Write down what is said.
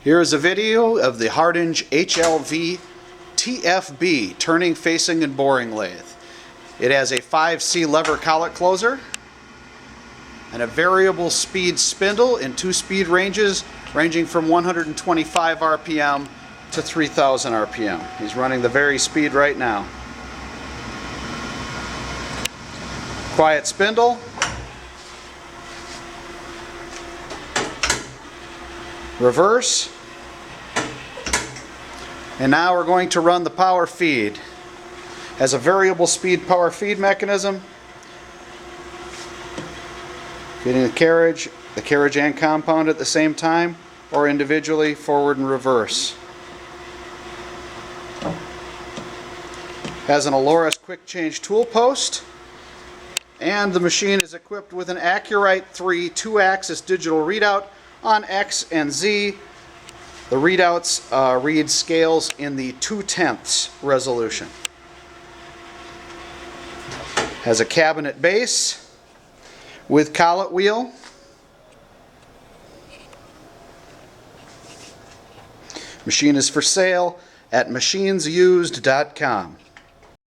Here is a video of the Hardinge HLV-TFB turning, facing, and boring lathe. It has a 5C lever collet closer and a variable speed spindle in 2 speed ranges ranging from 125 RPM to 3000 RPM. He's running the vary speed right now. Quiet spindle. Reverse. And now we're going to run the power feed. Has a variable speed power feed mechanism. Getting the carriage and compound at the same time, or individually, forward and reverse. Has an Aloris quick change tool post, and the machine is equipped with an Accurite 3 2-axis digital readout on X and Z. The readouts read scales in the 2/10 resolution. Has a cabinet base with collet wheel. Machine is for sale at machinesused.com.